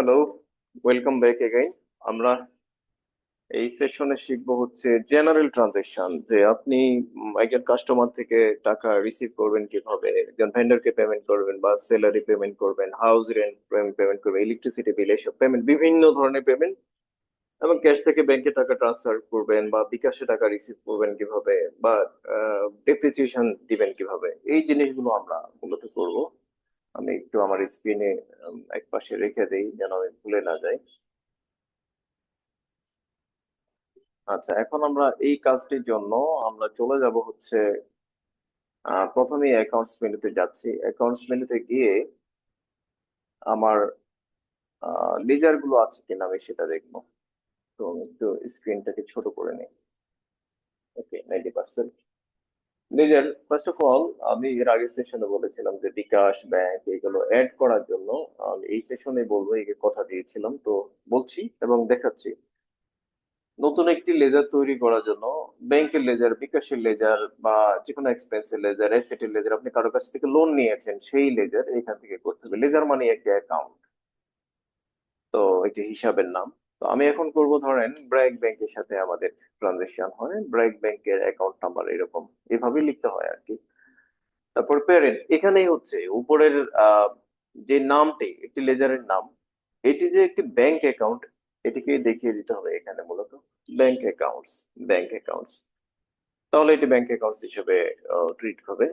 Hello, welcome back again. আমরা এই সেশনে শিখবো হচ্ছে জেনারেল ট্রানজাকশন, যে আপনি একজন কাস্টমার থেকে টাকা রিসিভ করবেন কিভাবে, একজন ভেন্ডরকে পেমেন্ট করবেন বা স্যালারি পেমেন্ট করবেন, হাউস রেন্ট পেমেন্ট করবেন, ইলেকট্রিসিটি বিল, এসব পেমেন্ট, বিভিন্ন ধরনের পেমেন্ট, এবং ক্যাশ থেকে ব্যাংকে টাকা ট্রান্সফার করবেন বা বিকাশে টাকা রিসিভ করবেন কিভাবে, বা ডেপ্রিসিয়েশন দিবেন কিভাবে, এই জিনিসগুলো আমরা মূলত করব। আমি একটু আমার স্ক্রিনে এক পাশে রেখে দেই যেন আমি ভুলে না যাই। আচ্ছা, এখন আমরা এই কাজটির জন্য আমরা চলে যাব হচ্ছে প্রথমেই অ্যাকাউন্টস মেনুতে যাচ্ছি। অ্যাকাউন্টস মেনুতে গিয়ে আমার লেজার গুলো আছে কিনা আমি সেটা দেখবো। তো আমি একটু স্ক্রিনটাকে ছোট করে নিই। ওকে, 90%। লেজার, ফার্স্ট অফ অল, আমি এর আগের সেশনে বলেছিলাম যে বিকাশ ব্যাংক এগুলো অ্যাড করার জন্য আমি এই সেশনে বলবো, এই কথা দিয়েছিলাম তো বলছি এবং দেখাচ্ছি। নতুন একটি লেজার তৈরি করার জন্য ব্যাংকের লেজার, বিকাশের লেজার, বা যে কোনো এক্সপেন্সের লেজার, অ্যাসেটের লেজার, আপনি কারো কাছ থেকে লোন নিয়েছেন সেই লেজার এখান থেকে করতে হবে। লেজার মানে একটা অ্যাকাউন্ট, তো একটি হিসাবের নাম। তো আমি এখন করব, ধরেন ব্র্যাক ব্যাংকের সাথে আমাদের ট্রানজেকশন হয়, ব্র্যাক ব্যাংকের অ্যাকাউন্ট নাম্বার এরকম এভাবে লিখতে হয় আর কি। তারপর প্যারেন্ট, এখানেই হচ্ছে উপরের যে নামটি, একটি লেজারের নাম, এটি যে একটি ব্যাংক অ্যাকাউন্ট, এটিকে দেখিয়ে দিতে হবে এখানে মূলত। ব্যাংক অ্যাকাউন্টস, ব্যাংক অ্যাকাউন্টস, তাহলে এটি ব্যাংক অ্যাকাউন্টস হিসেবে ট্রিট হবে।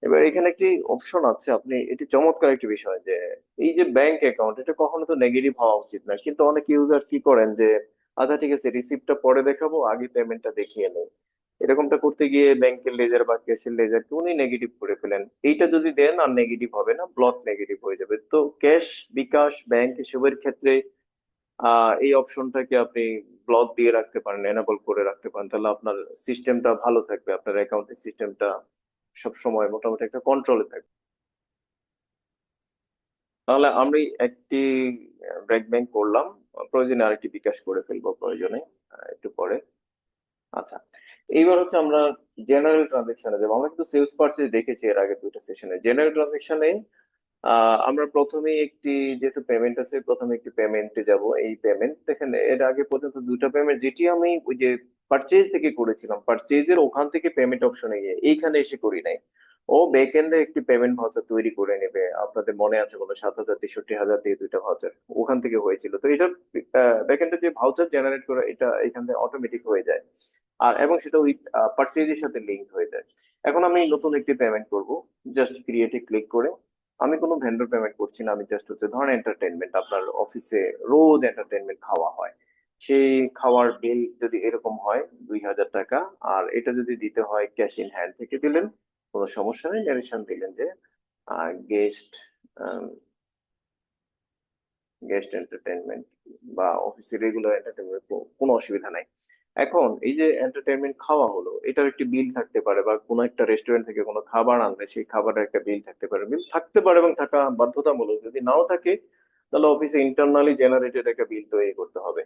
এবার এখানে একটি অপশন আছে, আপনি, এটি চমৎকার একটি বিষয় যে এই যে ব্যাংক অ্যাকাউন্ট, এটা কখনো তো নেগেটিভ হওয়া উচিত না, কিন্তু অনেক ইউজার কি করেন যে আচ্ছা ঠিক আছে রিসিপ্টটা পরে দেখাবো, আগে পেমেন্টটা দেখিয়ে নেই। এরকমটা করতে গিয়ে ব্যাংকের লেজার বা ক্যাশের লেজারকে উনি নেগেটিভ করে ফেলেন। এইটা যদি দেন আর নেগেটিভ হবে না, ব্লক নেগেটিভ হয়ে যাবে। তো ক্যাশ, বিকাশ, ব্যাংক এসবের ক্ষেত্রে এই অপশনটাকে আপনি ব্লক দিয়ে রাখতে পারেন, এনাবল করে রাখতে পারেন, তাহলে আপনার সিস্টেমটা ভালো থাকবে, আপনার অ্যাকাউন্টিং সিস্টেমটা সব সময় মোটামুটি একটা কন্ট্রোলে থাকবে। তাহলে আমি একটি ব্রেক ব্যাংক করলাম, প্রয়োজনে আরেকটি বিকাশ করে ফেলবো প্রয়োজনে একটু পরে। আচ্ছা, এইবার হচ্ছে আমরা জেনারেল ট্রানজেকশনে যাবো। আমরা কিন্তু সেলস পারচেজ দেখেছি এর আগে দুইটা সেশনে। জেনারেল ট্রানজেকশনে আমরা প্রথমেই একটি, যেহেতু পেমেন্ট আছে, প্রথমে একটি পেমেন্টে যাব। এই পেমেন্ট দেখেন, এর আগে পর্যন্ত দুটো পেমেন্ট যেটি আমি ওই যে পারচেজ থেকে করেছিলাম, পারচেজের ওখান থেকে পেমেন্ট অপশনে গিয়ে এইখানে এসে করি নাই। ও ব্যাকএন্ডে একটি পেমেন্ট ভাউচার তৈরি করে নেবে, আপনাদের মনে আছে বলো, 7,000 63,000 দিয়ে দুইটা ভাউচার ওখান থেকে হয়েছিল। তো এটা ব্যাকএন্ডে যে ভাউচার জেনারেট করে, এটা এখান থেকে অটোমেটিক হয়ে যায়, আর এবং সেটা ওই পারচেজের সাথে লিঙ্ক হয়ে যায়। এখন আমি নতুন একটি পেমেন্ট করব, জাস্ট ক্রিয়েটে ক্লিক করে। আমি কোনো ভেন্ডর পেমেন্ট করছি না, আমি জাস্ট হচ্ছে ধরেন এন্টারটেনমেন্ট, আপনার অফিসে রোজ এন্টারটেনমেন্ট খাওয়া হয়, সেই খাওয়ার বিল যদি এরকম হয় 2,000 টাকা, আর এটা যদি দিতে হয় ক্যাশ ইন হ্যান্ড থেকে দিলেন, কোনো সমস্যা নেই, ন্যারেশন দিলেন যে গেস্ট গেস্ট এন্টারটেনমেন্ট বা অফিসে রেগুলার এন্টারটেনমেন্ট, কোনো অসুবিধা নাই। এখন এই যে এন্টারটেনমেন্ট খাওয়া হলো, এটার একটি বিল থাকতে পারে, বা কোনো একটা রেস্টুরেন্ট থেকে কোনো খাবার আনলে সেই খাবারের একটা বিল থাকতে পারে, বিল থাকতে পারে এবং থাকা বাধ্যতামূলক। যদি নাও থাকে তাহলে অফিসে ইন্টারনালি জেনারেটেড একটা বিল তৈরি করতে হবে।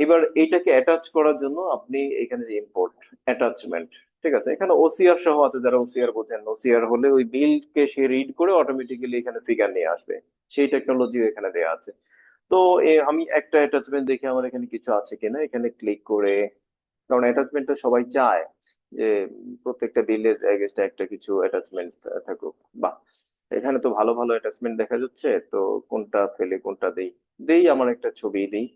এবার এইটাকে অ্যাটাচ করার জন্য আপনি এখানে যে ইম্পোর্ট অ্যাটাচমেন্ট, ঠিক আছে, এখানে ওসিআর সহ আছে, যারা ওসিআর বোঝেন, ওসিআর হলে ওই বিলকে সে রিড করে অটোমেটিক্যালি এখানে ফিগার নিয়ে আসবে, সেই টেকনোলজিও এখানে দেওয়া আছে। তো আমি একটা অ্যাটাচমেন্ট দেখে আমার এখানে কিছু আছে কিনা এখানে ক্লিক করে, কারণ অ্যাটাচমেন্টটা সবাই চায় যে প্রত্যেকটা বিলের এগেইনস্টে একটা কিছু অ্যাটাচমেন্ট থাকুক। বাহ, এখানে তো ভালো ভালো অ্যাটাচমেন্ট দেখা যাচ্ছে, তো কোনটা ফেলে কোনটা দেই? দেই, আমার একটা ছবি দিই।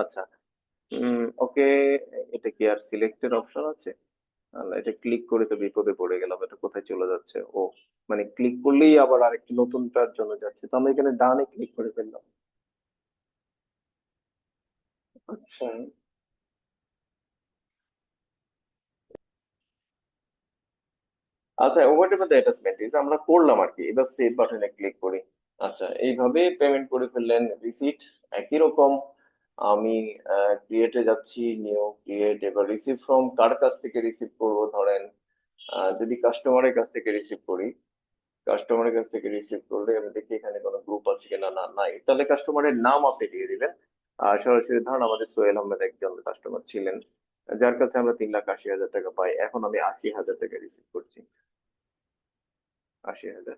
আচ্ছা, ওকে, এটা কি আর সিলেক্টের অপশন আছে? আল্লাহ, এটা ক্লিক করে তো বিপদে পড়ে গেলাম, এটা কোথায় চলে যাচ্ছে? ও, মানে ক্লিক করলেই আবার আরেকটি নতুনটার জন্য যাচ্ছে, তো আমি এখানে ডানে ক্লিক করে ফেললাম। আচ্ছা, আচ্ছা, what ever the attachment is আমরা করলাম আর কি, এবার সেভ বাটনে ক্লিক করি। আচ্ছা, এইভাবে পেমেন্ট করে ফেললেন। রিসিট একই রকম, আমি ক্রিয়েটে যাচ্ছি, নিউ ক্রিয়েট, এবার রিসিভ ফ্রম, কার কাছ থেকে রিসিভ করব, ধরেন যদি কাস্টমারের কাছ থেকে রিসিভ করি, কাস্টমারের কাছ থেকে রিসিভ করলে আমি দেখি এখানে কোনো গ্রুপ আছে কিনা, না নাই, তাহলে কাস্টমারের নাম আপনি দিয়ে দিবেন। আর সরাসরি ধরুন আমাদের সোহেল আহমেদ একজন কাস্টমার ছিলেন, যার কাছে আমরা 3,80,000 টাকা পাই, এখন আমি 80,000 টাকা রিসিভ করছি। 80,000,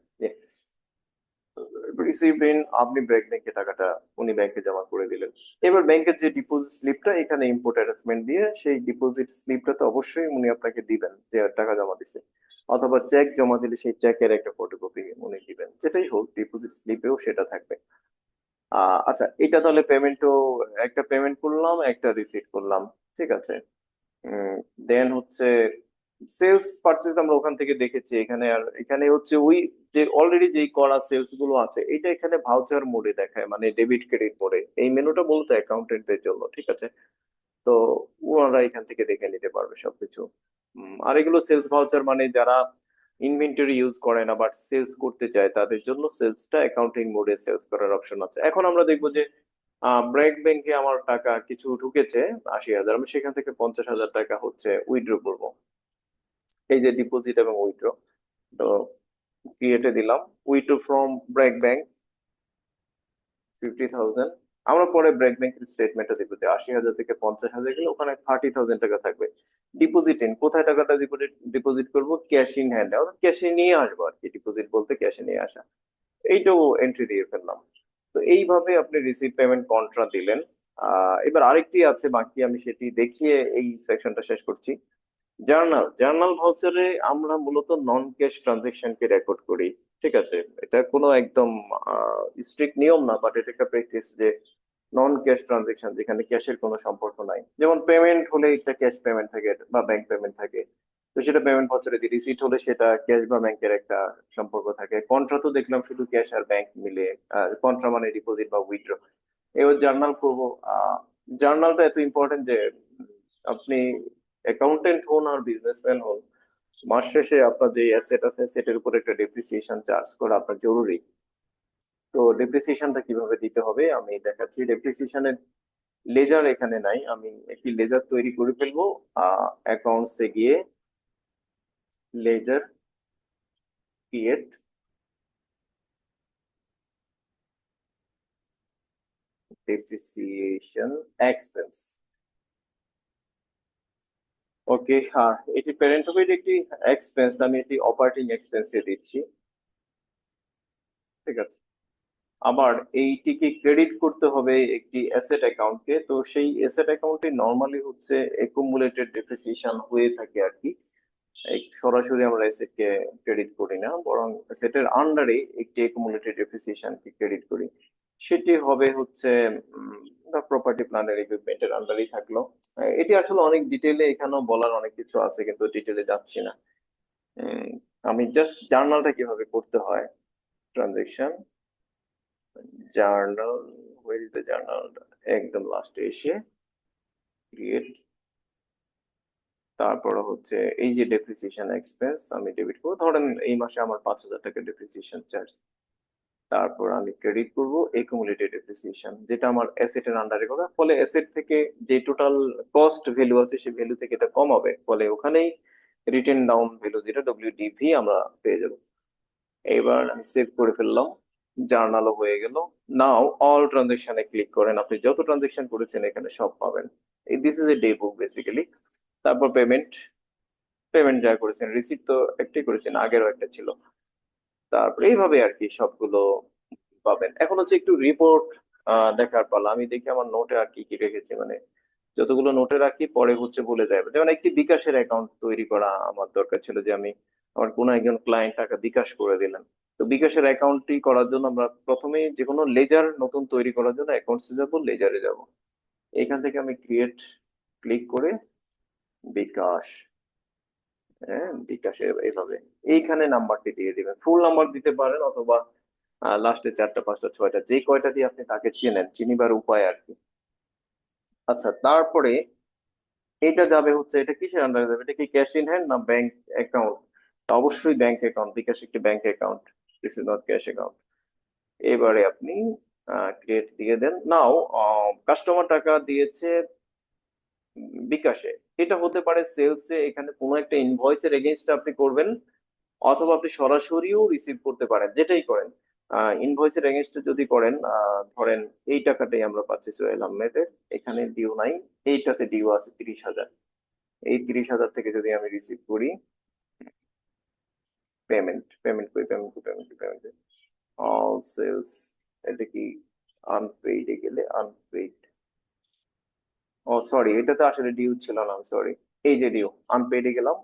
রিসিভড ইন, আপনি ব্যাংকে টাকাটা উনি ব্যাংকে জমা করে দিলেন। এবার ব্যাংকের যে ডিপোজিট স্লিপটা এখানে ইম্পোর্ট অ্যাটাচমেন্ট দিয়ে সেই ডিপোজিট স্লিপটা তো অবশ্যই উনি আপনাকে দিবেন যে টাকা জমা দিছে, অথবা চেক জমা দিলে সেই চেকের একটা ফটোকপি উনি দিবেন, যেটাই হোক ডিপোজিট স্লিপেও সেটা থাকবে। আচ্ছা, এটা তাহলে পেমেন্টও, একটা পেমেন্ট করলাম, একটা রিসিট করলাম, ঠিক আছে। দেন হচ্ছে সেলস পারচেজ আমরা ওখান থেকে দেখেছি, এখানে আর এখানে হচ্ছে ওই যে অলরেডি যেই করা সেলস গুলো আছে এটা এখানে ভাউচার মোডে দেখায়, মানে ডেবিট ক্রেডিট মোডে। এই মেনুটা মূলত অ্যাকাউন্টেন্টদের জন্য, ঠিক আছে। তো ওনারা এখান থেকে দেখে নিতে পারবে সবকিছু। আর এগুলো সেলস ভাউচার, মানে যারা ইনভেন্টরি ইউজ করে না বাট সেলস করতে চায় তাদের জন্য সেলসটা অ্যাকাউন্টিং মোডে সেলস করার অপশন আছে। এখন আমরা দেখবো যে ব্র্যাক ব্যাংকে আমার টাকা কিছু ঢুকেছে 80,000, আমি সেখান থেকে 50,000 টাকা হচ্ছে উইথড্র করবো। এই যে ডিপোজিট এবং উইথড্র, তো ক্রিয়েটে দিলাম উইথড্র ফ্রম ব্র্যাক ব্যাংক 50,000। আমরা পরে ব্র্যাক ব্যাংকের স্টেটমেন্টটা দেখবো যে 80,000 থেকে 50,000 গেলে ওখানে 30,000 টাকা থাকবে। ডিপোজিট ইন, কোথায় টাকাটা ডিপোজিট ডিপোজিট করবো? ক্যাশ ইন হ্যান্ড, ক্যাশে নিয়ে আসবো আর কি, ডিপোজিট বলতে ক্যাশে নিয়ে আসা। এইটাও এন্ট্রি দিয়ে ফেললাম। তো এইভাবে আপনি রিসিভ পেমেন্ট কন্ট্রা দিলেন। এবার আরেকটি আছে বাকি, আমি সেটি দেখিয়ে এই সেকশনটা শেষ করছি। জার্নাল, জার্নাল ভাউচারে আমরা মূলত নন ক্যাশ ট্রানজেকশন কে রেকর্ড করি, ঠিক আছে। এটা কোনো একদম স্ট্রিক্ট নিয়ম না, বাট এটা একটা প্র্যাকটিস যে নন ক্যাশ ট্রানজেকশন যেখানে ক্যাশের কোনো সম্পর্ক নাই, যেমন পেমেন্ট হলে একটা ক্যাশ পেমেন্ট থাকে বা ব্যাংক পেমেন্ট থাকে, তো সেটা পেমেন্ট ভাউচারে দিই। রিসিট হলে সেটা ক্যাশ বা ব্যাংকের একটা সম্পর্ক থাকে। কন্ট্রা তো দেখলাম শুধু ক্যাশ আর ব্যাংক মিলে, কন্ট্রা মানে ডিপোজিট বা উইথড্র। এবার জার্নাল করবো। জার্নালটা এত ইম্পর্টেন্ট যে আপনি অ্যাকাউন্টেন্ট হন আর বিজনেসম্যান হন, মাস শেষে আপনার যে অ্যাসেট আছে সেটার উপর একটা ডেপ্রিসিয়েশন চার্জ করা আপনার জরুরি। তো ডেপ্রিসিয়েশনটা কিভাবে দিতে হবে আমি দেখাচ্ছি। ডেপ্রিসিয়েশনের লেজার এখানে নাই, আমি একটি লেজার তৈরি করে ফেলবো। অ্যাকাউন্টস এ গিয়ে লেজার ক্রিয়েট ডেপ্রিসিয়েশন এক্সপেন্স। ওকে, হ্যাঁ, এটি প্যারেন্ট হবে, এটি একটি এক্সপেন্স, আমি এটি অপারেটিং এক্সপেন্সে দিচ্ছি, ঠিক আছে। আবার এইটিকে ক্রেডিট করতে হবে একটি অ্যাসেট অ্যাকাউন্টকে, তো সেই অ্যাসেট অ্যাকাউন্টে নর্মালি হচ্ছে একুমুলেটেড ডেপ্রিসিয়েশন হয়ে থাকে আর কি। এই সরাসরি আমরা অ্যাসেট কে ক্রেডিট করি না, বরং অ্যাসেটের আন্ডারে একটি একুমুলেটেড ডেপ্রিসিয়েশন কে ক্রেডিট করি। সেটি হবে হচ্ছে প্রপার্টি প্ল্যান্ট এর ইকুইপমেন্টের আন্ডারেই থাকলো। এটি আসলে অনেক ডিটেলে এখানেও বলার অনেক কিছু আছে, কিন্তু ডিটেলে যাচ্ছি না। উম, আমি জাস্ট জার্নালটা কিভাবে করতে হয়, transaction journal, ওয়ের is the journal, একদম লাস্টে এসে ক্রিয়েট, তারপর হচ্ছে এই যে ডেপ্রিসিয়েশন এক্সপেন্স আমি ডেবিট করবো, ধরেন এই মাসে আমার 5,000 টাকা ডেপ্রিসিয়েশন চার্জ। তারপর আমি ক্রেডিট করব একুমুলেটেড ডেপ্রিসিয়েশন, যেটা আমার অ্যাসেটের আন্ডারে করা, ফলে অ্যাসেট থেকে যে টোটাল কস্ট ভ্যালু আছে সেই ভ্যালু থেকে এটা কম হবে, ফলে ওখানেই রিটেন ডাউন ভ্যালু যেটা ডব্লিউডিভি আমরা পেয়ে যাব। এবার আমি সেভ করে ফেললাম, জার্নালও হয়ে গেল। নাও অল ট্রানজেকশনে ক্লিক করেন, আপনি যত ট্রানজেকশন করেছেন এখানে সব পাবেন। This is a day book basically. তারপর পেমেন্ট, পেমেন্ট যা করেছেন, রিসিট তো একটাই করেছেন, আগেরও একটা ছিল। তারপর এইভাবে আর কি সবগুলো পাবেন। এখন হচ্ছে একটু রিপোর্ট দেখার পালা। আমি দেখি আমার নোটে আর কি কি রেখেছি, মানে যতগুলো নোটে রাখি পরে হচ্ছে ভুলে যায়। যেমন একটি বিকাশের অ্যাকাউন্ট তৈরি করা আমার দরকার ছিল, যে আমি আমার কোনো একজন ক্লায়েন্ট টাকা বিকাশ করে দিলেন। তো বিকাশের অ্যাকাউন্টটি করার জন্য আমরা প্রথমেই যে কোনো লেজার নতুন তৈরি করার জন্য অ্যাকাউন্টসে যাব, লেজারে যাব। এখান থেকে আমি ক্রিয়েট ক্লিক করে বিকাশ, হ্যাঁ বিকাশে এইভাবে এইখানে নাম্বারটি দিয়ে দিবেন। ফুল নাম্বার দিতে পারেন, অথবা লাস্টে 4টা 5টা 6টা যে কয়টা দিয়ে আপনি তাকে চেনেন, চিনিবার উপায় আর কি। আচ্ছা, তারপরে এটা যাবে হচ্ছে, এটা কিসের আন্ডারে যাবে? এটা কি ক্যাশ ইন হ্যান্ড না ব্যাংক অ্যাকাউন্ট? অবশ্যই ব্যাংক অ্যাকাউন্ট, বিকাশ একটি bank account, this is not cash account. এবারে আপনি ক্রিয়েট দিয়ে দেন। নাও কাস্টমার টাকা দিয়েছে বিকাশে, এটা হতে পারে সেলসে, এখানে কোনো একটা ইনভয়েসের এগেইনস্ট আপনি করবেন, অথবা আপনি সরাসরিও রিসিভ করতে পারেন, যেটাই করেন। ইনভয়েসের এগেইনস্টে যদি করেন, ধরেন এই টাকাটাই আমরা পাচ্ছি সোহেল আহমেদের, এখানে ডিউ নাই, এইটাতে ডিউ আছে 30,000। এই 30,000 থেকে যদি আমি রিসিভ করি, পেমেন্ট পেমেন্ট করি পেমেন্ট করি পেমেন্ট করি পেমেন্ট করি, অল সেলস, এটা কি আনপেইড এ গেলে আনপেইড, ও সরি, এটা তো আসলে ডিউ ছিল না, সরি। এই যে ডিউ, আনপেইড এ গেলাম।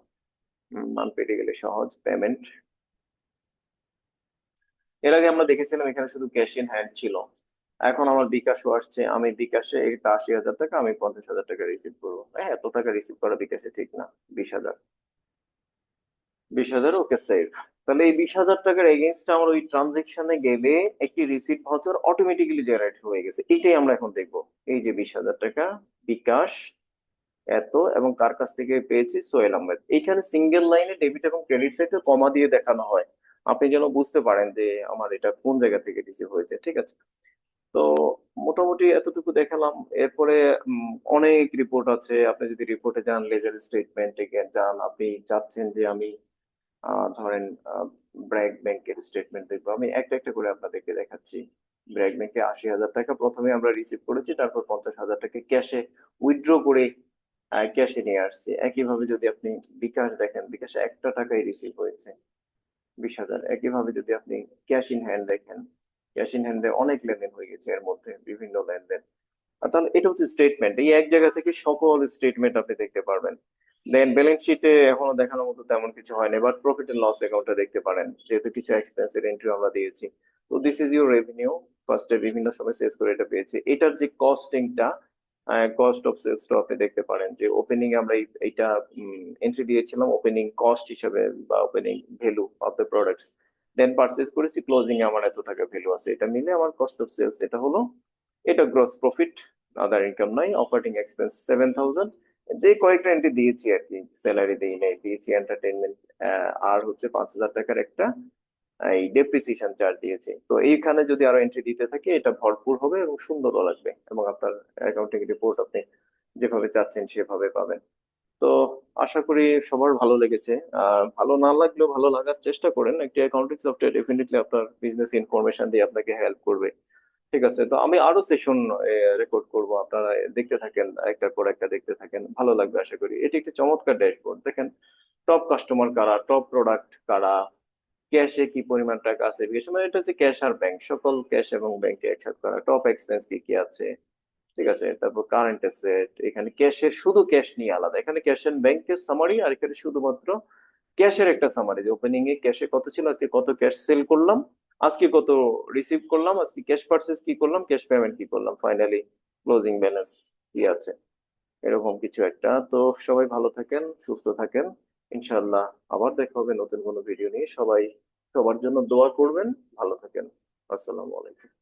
আনপেইড এ গেলে সহজ পেমেন্ট। এর আগে আমরা দেখেছিলাম এখানে শুধু ক্যাশ ইন হ্যান্ড ছিল। এখন আমার বিকাশও আসছে, আমি বিকাশে এটা 80,000 টাকা, আমি 50,000 টাকা রিসিভ করবো। হ্যাঁ, এত টাকা রিসিভ করা বিকাশে ঠিক না। 20,000, 20,000, ওকে সেভ। তাহলে এই 20,000 টাকার এগেনস্ট আমার ওই ট্রানজেকশনে গেলে একটি রিসিপ্ট ভাউচার অটোমেটিক্যালি জেনারেট হয়ে গেছে, এইটাই আমরা এখন দেখবো। এই যে 20,000 টাকা বিকাশ এত, এবং কার কাছ থেকে পেয়েছি, সোহেল আহমেদ। এইখানে সিঙ্গেল লাইনে ডেবিট এবং ক্রেডিট সাইডে কমা দিয়ে দেখানো হয়, আপনি যেন বুঝতে পারেন যে আমার এটা কোন জায়গা থেকে রিসিভ হয়েছে, ঠিক আছে? তো মোটামুটি এতটুকু দেখালাম। এরপরে অনেক রিপোর্ট আছে, আপনি যদি রিপোর্টে যান, লেজার স্টেটমেন্টে যান, আপনি চাচ্ছেন যে আমি ধরেন ব্র্যাক ব্যাংকের স্টেটমেন্ট দেখবো, আমি একটা একটা করে আপনাদেরকে দেখাচ্ছি। ব্র্যাক ব্যাংকে 80,000 টাকা প্রথমে আমরা রিসিভ করেছি, তারপর 50,000 টাকা ক্যাশে উইথড্র করে ক্যাশে নিয়ে আসছি। একইভাবে যদি আপনি বিকাশ দেখেন, বিকাশে একটা টাকাই রিসিভ হয়েছে, 20,000। একইভাবে যদি আপনি ক্যাশ ইন হ্যান্ড দেখেন, ক্যাশ ইন হ্যান্ডে অনেক লেনদেন হয়ে গেছে এর মধ্যে, বিভিন্ন লেনদেন। তাহলে এটা হচ্ছে স্টেটমেন্ট, এই এক জায়গা থেকে সকল স্টেটমেন্ট আপনি দেখতে পারবেন। দেন ব্যালেন্স শিটে এখনো দেখানোর মতো তেমন কিছু হয়নি, বাট প্রফিট এন্ড লস অ্যাকাউন্টে দেখতে পারেন, যেহেতু কিছু এক্সপেন্সের এন্ট্রি আমরা দিয়েছি। তো দিস ইজ ইউর রেভিনিউ। ফার্স্টে বিভিন্ন সময় সেলস করে এটা পেয়েছি, এটার যে কস্টিংটা, কস্ট অফ সেলসটা আপনি দেখতে পারেন, যে ওপেনিং আমরা এইটা এন্ট্রি দিয়েছিলাম ওপেনিং কস্ট হিসাবে, বা opening value of the products. Then purchase করেছি, ক্লোজিং এ আমার এত টাকা ভ্যালু আছে, এটা মিলে আমার কস্ট অফ সেলস এটা হলো। এটা গ্রস প্রফিট, আদার ইনকাম নাই, অপারেটিং এক্সপেন্স 7,000। যে কয়েকটা এন্ট্রি দিয়েছি আর কি, স্যালারি দিই নাই, দিয়েছি এন্টারটেনমেন্ট, আর হচ্ছে 5,000 টাকার একটা এই ডেপ্রিসিয়েশন চার্জ দিয়েছি। তো এইখানে যদি আরো এন্ট্রি দিতে থাকি, এটা ভরপুর হবে এবং সুন্দরও লাগবে, এবং আপনার অ্যাকাউন্টিং রিপোর্ট আপনি যেভাবে চাচ্ছেন সেভাবে পাবেন। তো আশা করি সবার ভালো লেগেছে। ভালো না লাগলেও ভালো লাগার চেষ্টা করেন, একটি অ্যাকাউন্টিং সফটওয়্যার ডেফিনেটলি আপনার বিজনেস ইনফরমেশন দিয়ে আপনাকে হেল্প করবে। ঠিক আছে, তো আমি আরো সেশন রেকর্ড করব, আপনারা দেখতে থাকেন, একটার পর একটা দেখতে থাকেন, ভালো লাগবে আশা করি। এটি একটি চমৎকার ড্যাশবোর্ড, দেখেন টপ কাস্টমার কারা, টপ প্রোডাক্ট কারা, ক্যাশে কি পরিমাণ টাকা আছে, বিশেষ মানে এটা হচ্ছে ক্যাশ আর ব্যাংক, সকল ক্যাশ এবং ব্যাংকে একসাথে করা, টপ এক্সপেন্স কি কি আছে, ঠিক আছে? তারপর কারেন্ট অ্যাসেট, এখানে ক্যাশের শুধু ক্যাশ নিয়ে আলাদা, এখানে ক্যাশ এন্ড ব্যাংকের সামারি, আর এখানে শুধুমাত্র ক্যাশের একটা সামারি, যে ওপেনিং এ ক্যাশে কত ছিল, আজকে কত ক্যাশ সেল করলাম, আজকে কত রিসিভ করলাম, আজকে ক্যাশ পারচেজ কি করলাম, ক্যাশ পেমেন্ট কি করলাম, ফাইনালি ক্লোজিং ব্যালেন্স কি আছে, এরকম কিছু একটা। তো সবাই ভালো থাকেন, সুস্থ থাকেন, ইনশাল্লাহ আবার দেখা হবে নতুন কোনো ভিডিও নিয়ে। সবাই সবার জন্য দোয়া করবেন, ভালো থাকেন। আসসালামু আলাইকুম।